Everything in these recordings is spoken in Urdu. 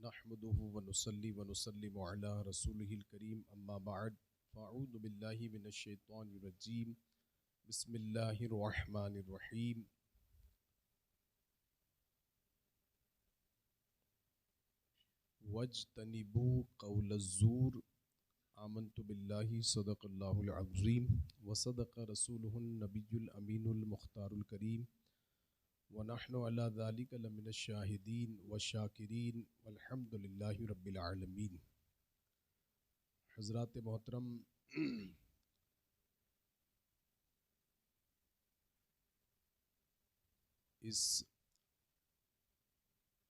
نحمده ونصلي ونسلم على رسوله الكريم اما بعد فاعوذ بالله من الشيطان الرجيم بسم الله الرحمن الرحيم واجتنبوا قول الزور آمنت بالله صدق الله العظيم وصدق رسوله النبي الأمين المختار الكريم ونحن على ذلك لمن الشاهدين والشاکرین والحمد للہ رب العالمین۔ حضرات محترم، اس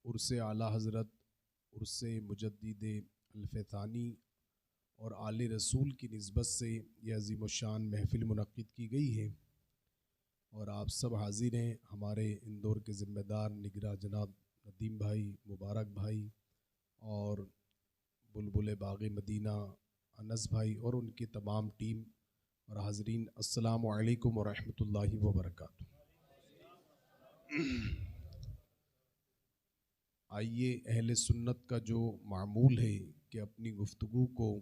عرس اعلیٰ حضرت، عرس مجدد الف ثانی اور آل رسول کی نسبت سے یہ عظیم الشان محفل منعقد کی گئی ہے، اور آپ سب حاضر ہیں۔ ہمارے اندور کے ذمہ دار نگراں جناب ندیم بھائی، مبارک بھائی اور بلبل باغ مدینہ انس بھائی اور ان کی تمام ٹیم اور حاضرین، السلام علیکم ورحمۃ اللہ وبرکاتہ۔ آئیے، اہل سنت کا جو معمول ہے کہ اپنی گفتگو کو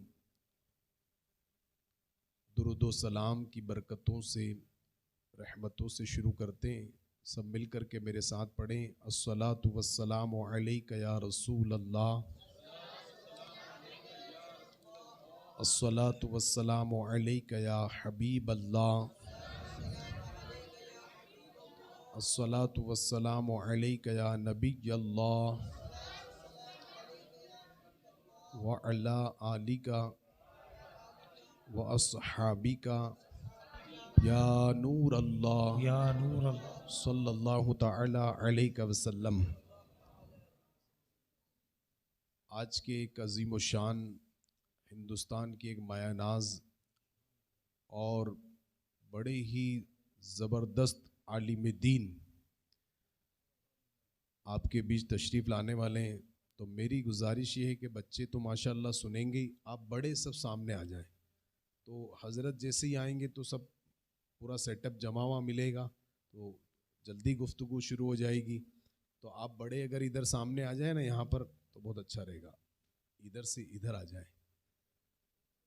درود و سلام کی برکتوں سے، رحمتوں سے شروع کرتے ہیں۔ سب مل کر کے میرے ساتھ پڑھیں، الصلاۃ والسلام علیک یا رسول اللہ، الصلاۃ والسلام علیک یا حبیب اللہ، الصلاۃ والسلام علیک یا نبی اللہ وعلی آلک واصحابک یا نور اللہ یا نور اللہ صلی اللہ تعالی علیہ وسلم۔ آج کے ایک عظیم الشان ہندوستان کی ایک مایہ ناز اور بڑے ہی زبردست عالم دین آپ کے بیچ تشریف لانے والے ہیں، تو میری گزارش یہ ہے کہ بچے تو ماشاءاللہ سنیں گے، آپ بڑے سب سامنے آ جائیں۔ تو حضرت جیسے ہی آئیں گے تو سب پورا سیٹ اپ جمع ہوا ملے گا، تو جلدی گفتگو شروع ہو جائے گی۔ تو آپ بڑے اگر ادھر سامنے آ جائیں نا یہاں پر تو بہت اچھا رہے گا، ادھر سے ادھر آ جائیں،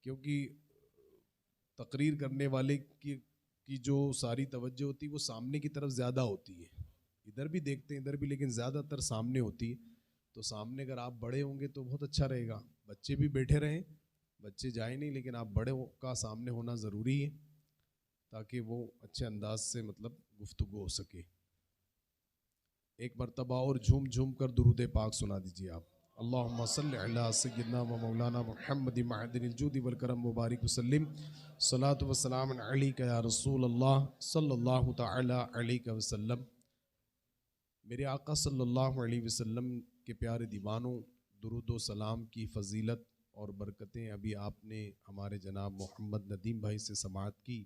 کیونکہ تقریر کرنے والے کی جو ساری توجہ ہوتی ہے وہ سامنے کی طرف زیادہ ہوتی ہے، ادھر بھی دیکھتے ہیں ادھر بھی، لیکن زیادہ تر سامنے ہوتی ہے۔ تو سامنے اگر آپ بڑے ہوں گے تو بہت اچھا رہے گا۔ بچے بھی بیٹھے رہیں، بچے جائیں نہیں، لیکن آپ بڑے کا سامنے ہونا ضروری ہے تاکہ وہ اچھے انداز سے گفتگو ہو سکے۔ ایک مرتبہ اور جھوم جھوم کر درود پاک سنا دیجیے آپ۔ اللہم صلی علی سیدنا و مولانا محمد معدن الجود والکرم مبارک وسلم، صلاۃ وسلام علیک یا رسول اللہ صلی اللہ تعالی علیہ وسلم۔ میرے آقا صلی اللہ علیہ وسلم کے پیارے دیوانوں، درود و سلام کی فضیلت اور برکتیں ابھی آپ نے ہمارے جناب محمد ندیم بھائی سے سماعت کی۔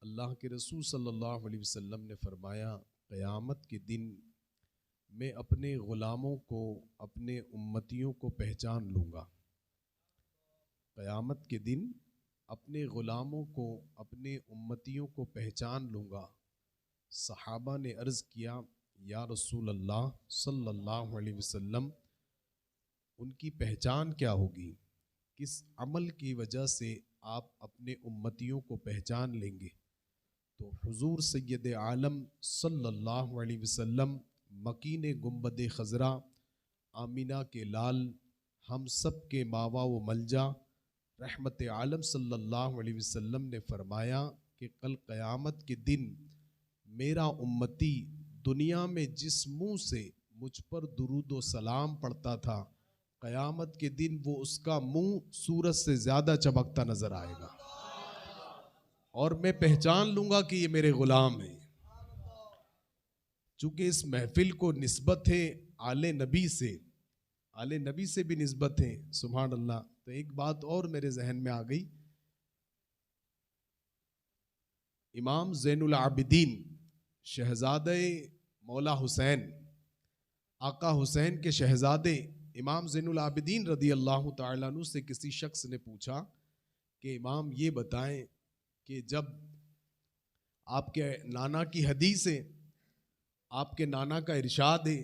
اللہ کے رسول صلی اللہ علیہ وسلم نے فرمایا، قیامت کے دن میں اپنے غلاموں کو، اپنے امتیوں کو پہچان لوں گا۔ قیامت کے دن اپنے غلاموں کو، اپنے امتیوں کو پہچان لوں گا۔ صحابہ نے عرض کیا، یا رسول اللہ صلی اللہ علیہ وسلم، ان کی پہچان کیا ہوگی؟ کس عمل کی وجہ سے آپ اپنے امتیوں کو پہچان لیں گے؟ تو حضور سید عالم صلی اللہ علیہ وسلم، مکین گنبد خضرا، آمینہ کے لال، ہم سب کے ماوا و ملجا، رحمت عالم صلی اللہ علیہ وسلم نے فرمایا کہ کل قیامت کے دن میرا امتی دنیا میں جس منہ سے مجھ پر درود و سلام پڑھتا تھا، قیامت کے دن وہ اس کا منہ سورج سے زیادہ چمکتا نظر آئے گا، اور میں پہچان لوں گا کہ یہ میرے غلام ہیں۔ چونکہ اس محفل کو نسبت ہے آل نبی سے، آل نبی سے بھی نسبت ہے، سبحان اللہ۔ تو ایک بات اور میرے ذہن میں آ گئی، امام زین العابدین شہزادہ مولا حسین، آقا حسین کے شہزادے امام زین العابدین رضی اللہ تعالیٰ عنہ سے کسی شخص نے پوچھا کہ امام یہ بتائیں کہ جب آپ کے نانا کی حدیث ہے، آپ کے نانا کا ارشاد ہے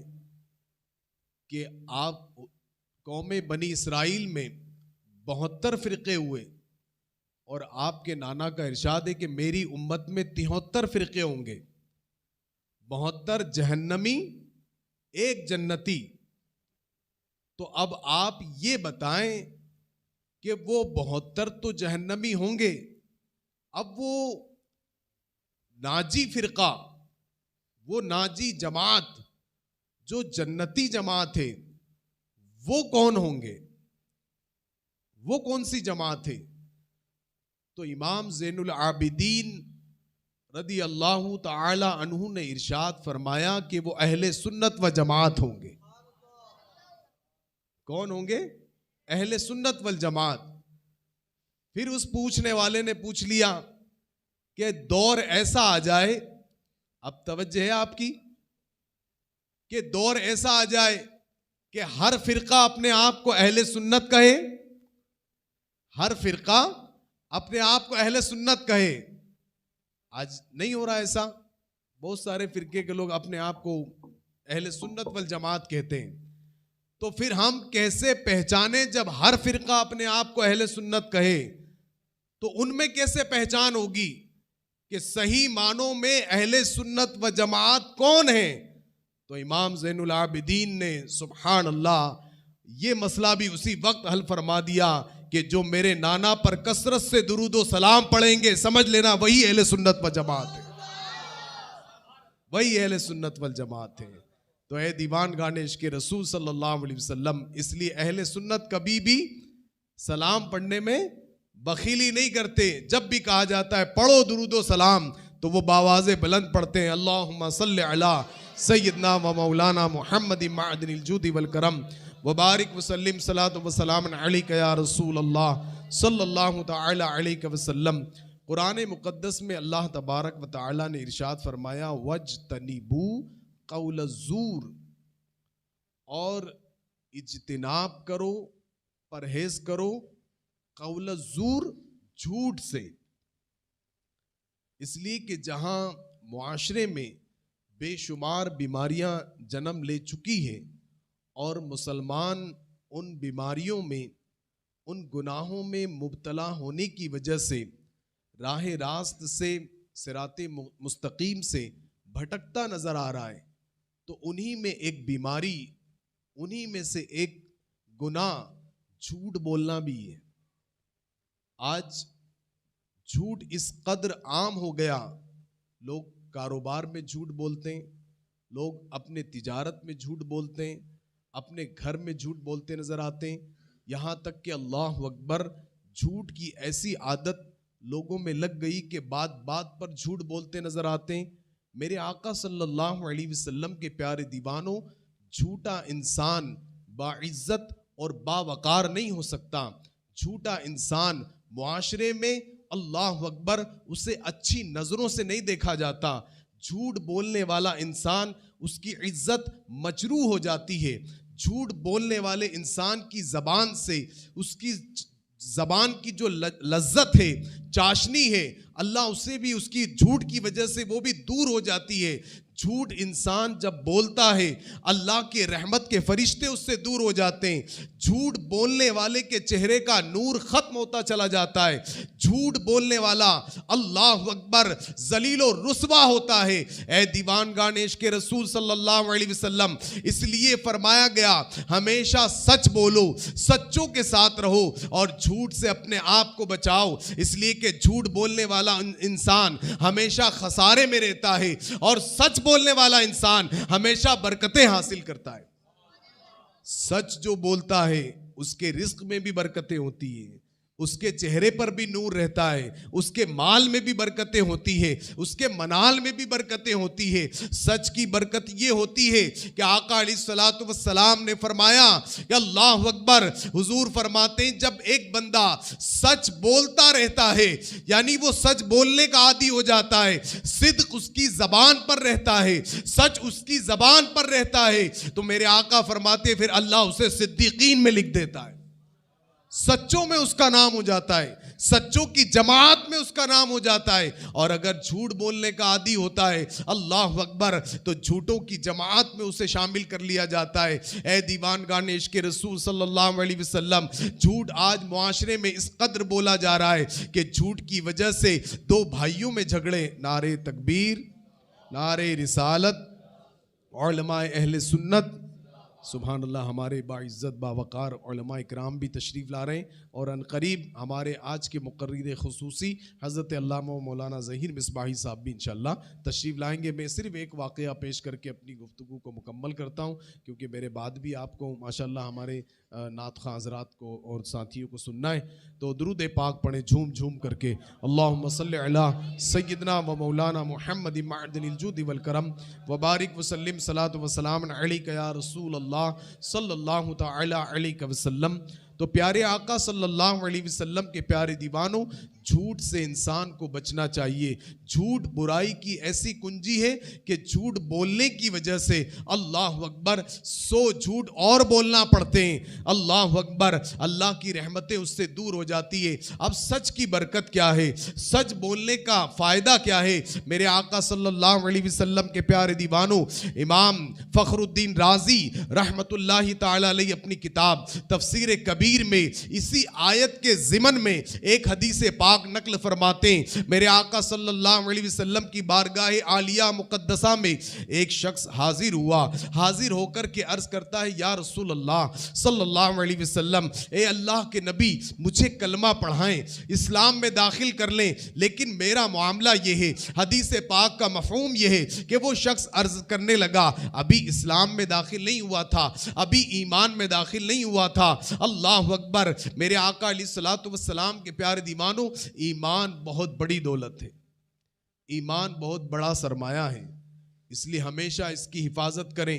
کہ آپ قوم بنی اسرائیل میں 72 فرقے ہوئے، اور آپ کے نانا کا ارشاد ہے کہ میری امت میں 73 فرقے ہوں گے، 72 جہنمی 1 جنتی۔ تو اب آپ یہ بتائیں کہ وہ 72 تو جہنمی ہوں گے، اب وہ ناجی فرقہ، وہ ناجی جماعت جو جنتی جماعت ہے، وہ کون ہوں گے؟ وہ کون سی جماعت ہے؟ تو امام زین العابدین رضی اللہ تعالی عنہ نے ارشاد فرمایا کہ وہ اہل سنت و جماعت ہوں گے۔ کون ہوں گے؟ اہل سنت والجماعت۔ پھر اس پوچھنے والے نے پوچھ لیا کہ دور ایسا آ جائے، اب توجہ ہے آپ کی، کہ دور ایسا آ جائے کہ ہر فرقہ اپنے آپ کو اہل سنت کہے، ہر فرقہ اپنے آپ کو اہل سنت کہے۔ آج نہیں ہو رہا ایسا، بہت سارے فرقے کے لوگ اپنے آپ کو اہل سنت والجماعت کہتے ہیں۔ تو پھر ہم کیسے پہچانے جب ہر فرقہ اپنے آپ کو اہل سنت کہے؟ تو ان میں کیسے پہچان ہوگی کہ صحیح معنوں میں اہل سنت و جماعت کون ہیں؟ تو امام زین العابدین نے سبحان اللہ یہ مسئلہ بھی اسی وقت حل فرما دیا کہ جو میرے نانا پر کثرت سے درود و سلام پڑھیں گے، سمجھ لینا وہی اہل سنت و جماعت ہے، وہی اہل سنت والجماعت ہے۔ تو اے دیوان گانے عشق رسول صلی اللہ علیہ وسلم، اس لیے اہل سنت کبھی بھی سلام پڑھنے میں بخیلی نہیں کرتے۔ جب بھی کہا جاتا ہے پڑھو درود و سلام تو وہ باواز بلند پڑھتے ہیں، اللہم صلی علی سیدنا و مولانا محمد معدن الجود والکرم وبارک وسلم صلاۃ و سلام علیک یا رسول اللہ صلی اللہ تعالی علیہ وسلم۔ قرآن مقدس میں اللہ تبارک و تعالی نے ارشاد فرمایا وَاجْتَنِبُوا قول الزور، اور اجتناب کرو، پرہیز کرو قول الزور، جھوٹ سے۔ اس لیے کہ جہاں معاشرے میں بے شمار بیماریاں جنم لے چکی ہیں اور مسلمان ان بیماریوں میں، ان گناہوں میں مبتلا ہونے کی وجہ سے راہ راست سے، صراط مستقیم سے بھٹکتا نظر آ رہا ہے، تو انہی میں ایک بیماری، انہی میں سے ایک گناہ جھوٹ بولنا بھی ہے۔ آج جھوٹ اس قدر عام ہو گیا، لوگ کاروبار میں جھوٹ بولتے ہیں، لوگ اپنے تجارت میں جھوٹ بولتے ہیں، اپنے گھر میں جھوٹ بولتے نظر آتے ہیں، یہاں تک کہ اللہ اکبر جھوٹ کی ایسی عادت لوگوں میں لگ گئی کہ بات بات پر جھوٹ بولتے نظر آتے ہیں۔ میرے آقا صلی اللہ علیہ وسلم کے پیارے دیوانوں، جھوٹا انسان باعزت اور باوقار نہیں ہو سکتا۔ جھوٹا انسان معاشرے میں اللہ اکبر اسے اچھی نظروں سے نہیں دیکھا جاتا۔ جھوٹ بولنے والا انسان، اس کی عزت مجروح ہو جاتی ہے۔ جھوٹ بولنے والے انسان کی زبان سے، اس کی زبان کی جو لذت ہے، چاشنی ہے، اللہ اسے بھی اس کی جھوٹ کی وجہ سے وہ بھی دور ہو جاتی ہے۔ جھوٹ انسان جب بولتا ہے، اللہ کے رحمت کے فرشتے اس سے دور ہو جاتے ہیں۔ جھوٹ بولنے والے کے چہرے کا نور ختم ہوتا چلا جاتا ہے۔ جھوٹ بولنے والا اللہ اکبر ذلیل و رسوا ہوتا ہے۔ اے دیوان گان عشق رسول صلی اللہ علیہ وسلم، اس لیے فرمایا گیا ہمیشہ سچ بولو، سچوں کے ساتھ رہو اور جھوٹ سے اپنے آپ کو بچاؤ، اس لیے کہ جھوٹ بولنے والا انسان ہمیشہ خسارے میں رہتا ہے اور سچ بولنے والا انسان ہمیشہ برکتیں حاصل کرتا ہے۔ سچ جو بولتا ہے اس کے رزق میں بھی برکتیں ہوتی ہیں، اس کے چہرے پر بھی نور رہتا ہے، اس کے مال میں بھی برکتیں ہوتی ہے، اس کے منال میں بھی برکتیں ہوتی ہے۔ سچ کی برکت یہ ہوتی ہے کہ آقا علیہ الصلوۃ والسلام نے فرمایا کہ اللہ اکبر، حضور فرماتے ہیں جب ایک بندہ سچ بولتا رہتا ہے، یعنی وہ سچ بولنے کا عادی ہو جاتا ہے، صدق اس کی زبان پر رہتا ہے، سچ اس کی زبان پر رہتا ہے، تو میرے آقا فرماتے پھر اللہ اسے صدیقین میں لکھ دیتا ہے، سچوں میں اس کا نام ہو جاتا ہے۔ سچوں کی جماعت میں اس کا نام ہو جاتا ہے، اور اگر جھوٹ بولنے کا عادی ہوتا ہے اللہ اکبر تو جھوٹوں کی جماعت میں اسے شامل کر لیا جاتا ہے۔ اے دیوانگان عشق رسول صلی اللہ علیہ وسلم، جھوٹ آج معاشرے میں اس قدر بولا جا رہا ہے کہ جھوٹ کی وجہ سے دو بھائیوں میں جھگڑے، نعرے تکبیر، نعرے رسالت، علماء اہل سنت، سبحان اللہ، ہمارے باعزت باوقار علماء اکرام بھی تشریف لا رہے ہیں، اور ان قریب ہمارے آج کے مقرر خصوصی حضرت علامہ مولانا ظہیر مصباحی صاحب بھی انشاءاللہ تشریف لائیں گے۔ میں صرف ایک واقعہ پیش کر کے اپنی گفتگو کو مکمل کرتا ہوں، کیونکہ میرے بعد بھی آپ کو ماشاءاللہ ہمارے نعت خواں حضرات کو اور ساتھیوں کو سننا ہے، تو درود پاک پڑھیں جھوم جھوم کر کے۔ اللہم صلی علی سیدنا و مولانا محمد معدن الجود والکرم وبارک وسلم صلاۃ وسلام علیک یا رسول اللہ صلی اللہ تعالی علیہ وسلم۔ تو پیارے آقا صلی اللہ علیہ وسلم کے پیارے دیوانوں، جھوٹ سے انسان کو بچنا چاہیے۔ جھوٹ برائی کی ایسی کنجی ہے کہ جھوٹ بولنے کی وجہ سے اللہ اکبر 100 جھوٹ اور بولنا پڑتے ہیں، اللہ اکبر، اللہ کی رحمتیں اس سے دور ہو جاتی ہے۔ اب سچ کی برکت کیا ہے، سچ بولنے کا فائدہ کیا ہے؟ میرے آقا صلی اللہ علیہ وسلم کے پیارے دیوانوں، امام فخر الدین رازی رحمت اللہ تعالی علیہ اپنی کتاب تفسیر کبیر میں اسی آیت کے ضمن میں ایک حدیث پاک نقل فرماتے ہیں۔ میرے آقا صلی اللہ علیہ وسلم کی بارگاہ عالیہ مقدسہ میں ایک شخص حاضر ہوا، حاضر ہو کر کے عرض کرتا ہے یا رسول اللہ صلی اللہ علیہ وسلم، اے اللہ کے نبی، مجھے کلمہ پڑھائیں، اسلام میں داخل کر لیں، لیکن میرا معاملہ یہ ہے۔ حدیث پاک کا مفہوم یہ ہے کہ وہ شخص عرض کرنے لگا ابھی اسلام میں داخل نہیں ہوا تھا، ابھی ایمان میں داخل نہیں ہوا تھا۔ اللہ اکبر، میرے آقا علیہ الصلوۃ والسلام کے پیارے دیوانوں، ایمان بہت بڑی دولت ہے، ایمان بہت بڑا سرمایہ ہے، اس لیے ہمیشہ اس کی حفاظت کریں،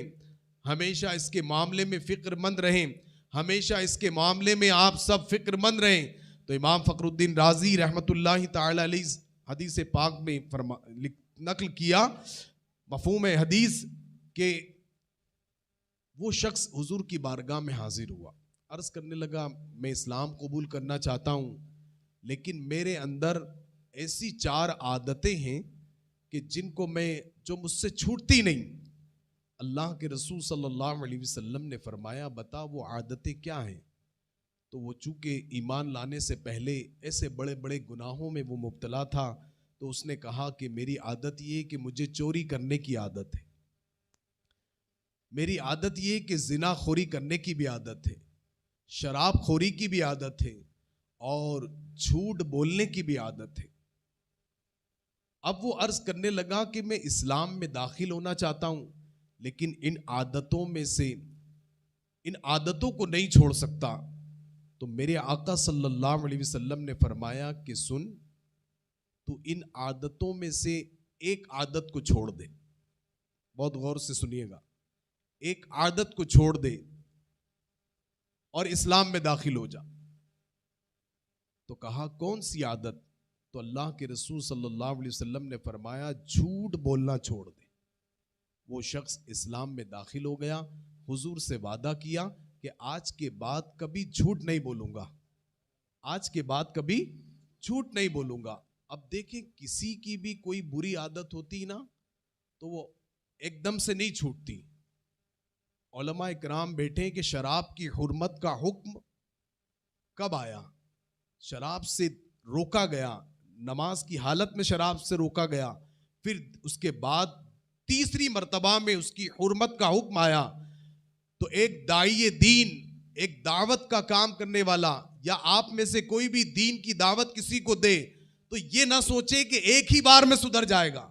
ہمیشہ اس کے معاملے میں فکر مند رہیں، ہمیشہ اس کے معاملے میں آپ سب فکر مند رہیں۔ تو امام فخر الدین رازی رحمت اللہ تعالی علیہ حدیث پاک میں نقل کیا مفہوم حدیث کہ وہ شخص حضور کی بارگاہ میں حاضر ہوا، عرض کرنے لگا میں اسلام قبول کرنا چاہتا ہوں، لیکن میرے اندر ایسی 4 عادتیں ہیں کہ جن کو جو مجھ سے چھوٹتی نہیں۔ اللہ کے رسول صلی اللہ علیہ وسلم نے فرمایا بتا وہ عادتیں کیا ہیں؟ تو وہ چونکہ ایمان لانے سے پہلے ایسے بڑے بڑے گناہوں میں وہ مبتلا تھا، تو اس نے کہا کہ میری عادت یہ ہے کہ مجھے چوری کرنے کی عادت ہے، میری عادت یہ ہے کہ زنا خوری کرنے کی بھی عادت ہے، شراب خوری کی بھی عادت ہے، اور جھوٹ بولنے کی بھی عادت ہے۔ اب وہ عرض کرنے لگا کہ میں اسلام میں داخل ہونا چاہتا ہوں، لیکن ان عادتوں میں سے ان عادتوں کو نہیں چھوڑ سکتا۔ تو میرے آقا صلی اللہ علیہ وسلم نے فرمایا کہ سن، تو ان عادتوں میں سے ایک عادت کو چھوڑ دے، بہت غور سے سنیے گا، ایک عادت کو چھوڑ دے اور اسلام میں داخل ہو جا۔ تو کہا کون سی عادت؟ تو اللہ کے رسول صلی اللہ علیہ وسلم نے فرمایا جھوٹ بولنا چھوڑ دے۔ وہ شخص اسلام میں داخل ہو گیا، حضور سے وعدہ کیا کہ آج کے بعد کبھی جھوٹ نہیں بولوں گا، آج کے بعد کبھی جھوٹ نہیں بولوں گا۔ اب دیکھیں کسی کی بھی کوئی بری عادت ہوتی نا تو وہ ایک دم سے نہیں چھوٹتی۔ علماء اکرام بیٹھے کہ شراب کی حرمت کا حکم کب آیا؟ شراب سے روکا گیا، نماز کی حالت میں شراب سے روکا گیا، پھر اس کے بعد تیسری مرتبہ میں اس کی حرمت کا حکم آیا۔ تو ایک داعی دین، ایک دعوت کا کام کرنے والا، یا آپ میں سے کوئی بھی دین کی دعوت کسی کو دے تو یہ نہ سوچے کہ ایک ہی بار میں سدھر جائے گا۔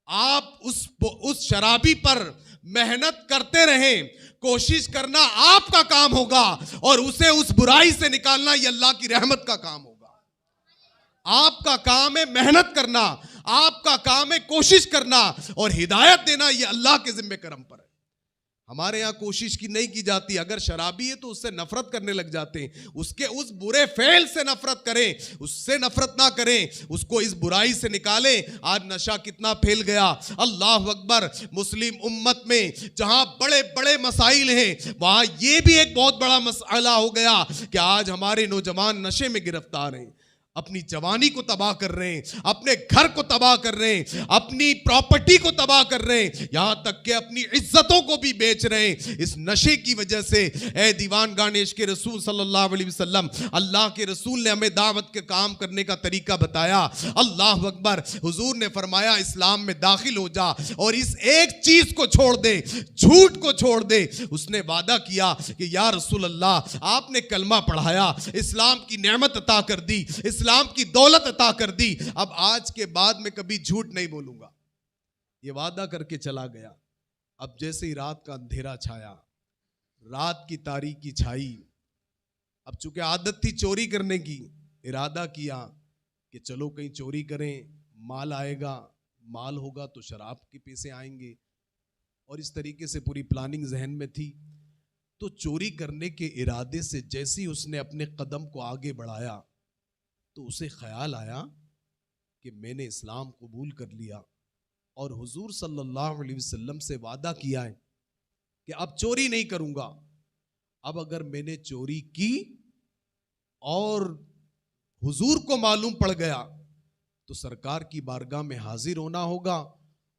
آپ اس شرابی پر محنت کرتے رہیں، کوشش کرنا آپ کا کام ہوگا، اور اسے اس برائی سے نکالنا یہ اللہ کی رحمت کا کام ہوگا۔ آپ کا کام ہے محنت کرنا، آپ کا کام ہے کوشش کرنا، اور ہدایت دینا یہ اللہ کے ذمہ کرم پر ہے۔ ہمارے ہاں کوشش کی نہیں کی جاتی۔ اگر شرابی ہے تو اس سے نفرت کرنے لگ جاتے ہیں، اس برے فعل سے نفرت کریں، اس سے نفرت نہ کریں، اس کو اس برائی سے نکالیں۔ آج نشہ کتنا پھیل گیا، اللہ اکبر۔ مسلم امت میں جہاں بڑے بڑے مسائل ہیں وہاں یہ بھی ایک بہت بڑا مسئلہ ہو گیا کہ آج ہمارے نوجوان نشے میں گرفتار ہیں۔ اپنی جوانی کو تباہ کر رہے ہیں, اپنے گھر کو تباہ کر رہے ہیں, اپنی پراپرٹی کو تباہ کر رہے ہیں, یہاں تک کہ اپنی عزتوں کو بھی بیچ رہے ہیں اس نشے کی وجہ سے. اے دیوان گانیش کے رسول صلی اللہ علیہ وسلم, اللہ کے رسول نے ہمیں دعوت کے کام کرنے کا طریقہ بتایا. اللہ اکبر. حضور نے فرمایا اسلام میں داخل ہو جا اور اس ایک چیز کو چھوڑ دے, جھوٹ کو چھوڑ دے. اس نے وعدہ کیا کہ یا رسول اللہ, آپ نے کلمہ پڑھایا, اسلام کی نعمت عطا کر دی, اسلام کی دولت عطا کر دی, اب آج کے بعد میں کبھی جھوٹ نہیں بولوں گا. یہ وعدہ کر کے چلا گیا. اب جیسے ہی رات کا اندھیرا چھایا, رات کی تاریکی چھائی, اب چونکہ عادت تھی چوری کرنے کی, ارادہ کیا کہ چلو کہیں چوری کریں, مال آئے گا, مال ہوگا تو شراب کے پیسے آئیں گے, اور اس طریقے سے پوری پلاننگ ذہن میں تھی. تو چوری کرنے کے ارادے سے جیسے ہی اس نے اپنے قدم کو آگے بڑھایا تو اسے خیال آیا کہ میں نے اسلام قبول کر لیا اور حضور صلی اللہ علیہ وسلم سے وعدہ کیا ہے کہ اب چوری نہیں کروں گا. اب اگر میں نے چوری کی اور حضور کو معلوم پڑ گیا تو سرکار کی بارگاہ میں حاضر ہونا ہوگا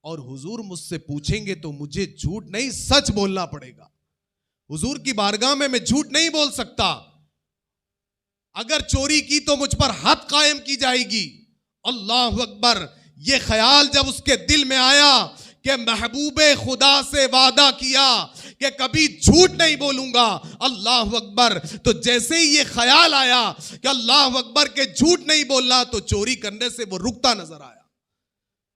اور حضور مجھ سے پوچھیں گے تو مجھے جھوٹ نہیں سچ بولنا پڑے گا. حضور کی بارگاہ میں جھوٹ نہیں بول سکتا. اگر چوری کی تو مجھ پر حد قائم کی جائے گی. اللہ اکبر. یہ خیال جب اس کے دل میں آیا کہ محبوب خدا سے وعدہ کیا کہ کبھی جھوٹ نہیں بولوں گا, اللہ اکبر, تو جیسے ہی یہ خیال آیا کہ اللہ اکبر کہ جھوٹ نہیں بولنا, تو چوری کرنے سے وہ رکتا نظر آیا,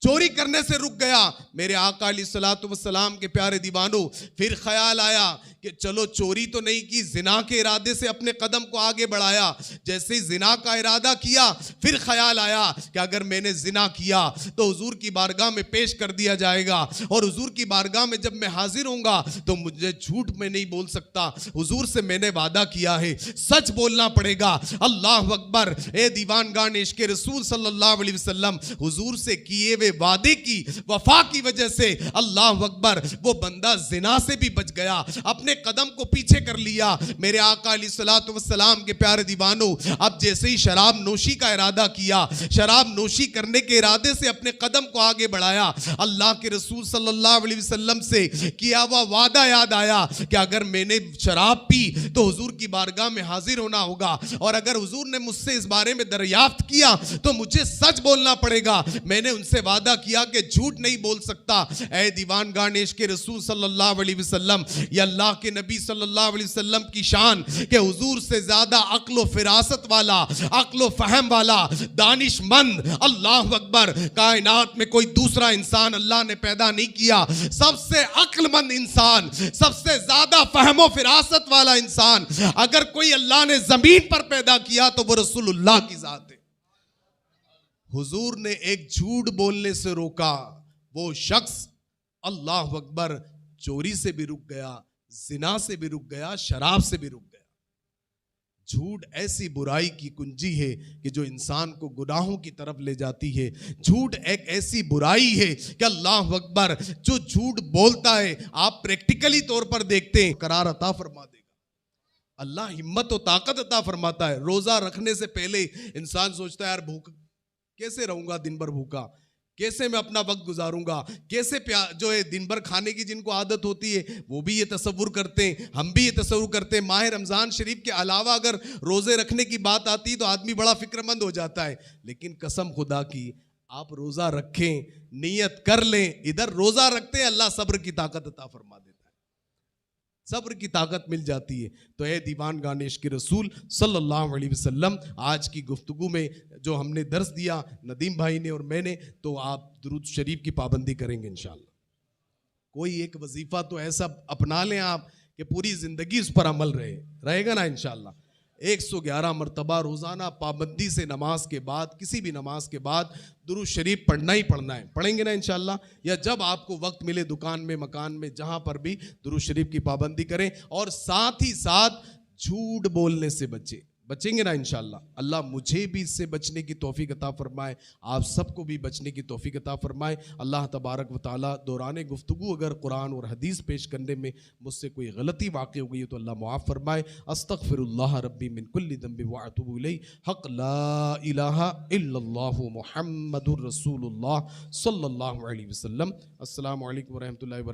چوری کرنے سے رک گیا. میرے آقا علیہ الصلوۃ والسلام کے پیارے دیوانوں, پھر خیال آیا کہ چلو چوری تو نہیں کی, زنا کے ارادے سے اپنے قدم کو آگے بڑھایا. جیسے ہی زنا کا ارادہ کیا پھر خیال آیا کہ اگر میں نے زنا کیا تو حضور کی بارگاہ میں پیش کر دیا جائے گا, اور حضور کی بارگاہ میں جب میں حاضر ہوں گا تو مجھے جھوٹ میں نہیں بول سکتا. حضور سے میں نے وعدہ کیا ہے, سچ بولنا پڑے گا. اللہ اکبر. اے دیوان گان عشق رسول صلی اللہ علیہ وسلم, حضور سے کیے ہوئے وعدے کی وفا کی وجہ سے اللہ اکبر وہ بندہ زنا سے بھی بچ گیا, اپنے قدم کو پیچھے کر لیا. میرے آقا علیہ الصلوۃ والسلام کے پیارے دیوانوں, اب جیسے ہی شراب نوشی کا ارادہ کیا, شراب نوشی کرنے کے ارادے سے اپنے قدم کو آگے بڑھایا, اللہ کے رسول صلی اللہ علیہ وسلم سے کیا ہوا وعدہ یاد آیا کہ اگر میں نے شراب پی تو حضور کی بارگاہ میں حاضر ہونا ہوگا, اور اگر حضور نے مجھ سے اس بارے میں دریافت کیا تو مجھے سچ بولنا پڑے گا. میں نے ان سے وعدہ کیا کہ جھوٹ نہیں بول سکتا. اے دیوان گانیش کے رسول صلی اللہ علیہ وسلم, یہ اللہ کے نبی صلی اللہ علیہ وسلم کی شان کہ حضور سے زیادہ عقل و فراست والا, عقل و فہم والا, دانش مند, اللہ اکبر, کائنات میں کوئی دوسرا انسان اللہ نے پیدا نہیں کیا. سب سے عقل مند انسان, سب سے زیادہ فہم و فراست والا انسان اگر کوئی اللہ نے زمین پر پیدا کیا تو وہ رسول اللہ کی ذات ہے. حضور نے ایک جھوٹ بولنے سے روکا, وہ شخص اللہ اکبر چوری سے بھی رک گیا, زنا سے بھی رک گیا, شراب سے بھی رک گیا. جھوٹ ایسی برائی کی کنجی ہے کہ جو انسان کو گناہوں کی طرف لے جاتی ہے. جھوٹ ایک ایسی برائی ہے کہ اللہ اکبر جو جھوٹ بولتا ہے آپ پریکٹیکلی طور پر دیکھتے ہیں قرار عطا فرما دے گا. اللہ ہمت و طاقت عطا فرماتا ہے. روزہ رکھنے سے پہلے انسان سوچتا ہے یار بھوک کیسے رہوں گا, دن بھر بھوکا کیسے میں اپنا وقت گزاروں گا, کیسے جو ہے دن بھر کھانے کی جن کو عادت ہوتی ہے وہ بھی یہ تصور کرتے ہیں, ہم بھی یہ تصور کرتے ہیں. ماہ رمضان شریف کے علاوہ اگر روزے رکھنے کی بات آتی تو آدمی بڑا فکر مند ہو جاتا ہے, لیکن قسم خدا کی آپ روزہ رکھیں, نیت کر لیں, ادھر روزہ رکھتے ہیں اللہ صبر کی طاقت عطا فرما دیتا ہے, صبر کی طاقت مل جاتی ہے. تو اے دیوان گانیش کے رسول صلی اللہ علیہ وسلم, آج کی گفتگو میں جو ہم نے درس دیا ندیم بھائی نے اور میں نے, تو آپ درود شریف کی پابندی کریں گے انشاءاللہ. کوئی ایک وظیفہ تو ایسا اپنا لیں آپ کہ پوری زندگی اس پر عمل رہے گا نا انشاءاللہ. 111 مرتبہ روزانہ پابندی سے نماز کے بعد, کسی بھی نماز کے بعد درود شریف پڑھنا ہی پڑھنا ہے. پڑھیں گے نا انشاءاللہ, یا جب آپ کو وقت ملے دکان میں, مکان میں, جہاں پر بھی درود شریف کی پابندی کریں. اور ساتھ ہی ساتھ جھوٹ بولنے سے بچیں. بچیں گے نا انشاءاللہ. اللہ مجھے بھی اس سے بچنے کی توفیق عطا فرمائے, آپ سب کو بھی بچنے کی توفیق عطا فرمائے. اللہ تبارک و تعالیٰ دوران گفتگو اگر قرآن اور حدیث پیش کرنے میں مجھ سے کوئی غلطی واقع ہو گئی ہے تو اللہ معاف فرمائے. استغفر اللہ ربی من کل ذنب واتوب الیہ. حق لا الہ الا اللہ محمد الرسول اللہ صلی اللہ علیہ وسلم. السلام علیکم ورحمۃ اللہ وبرکاتہ.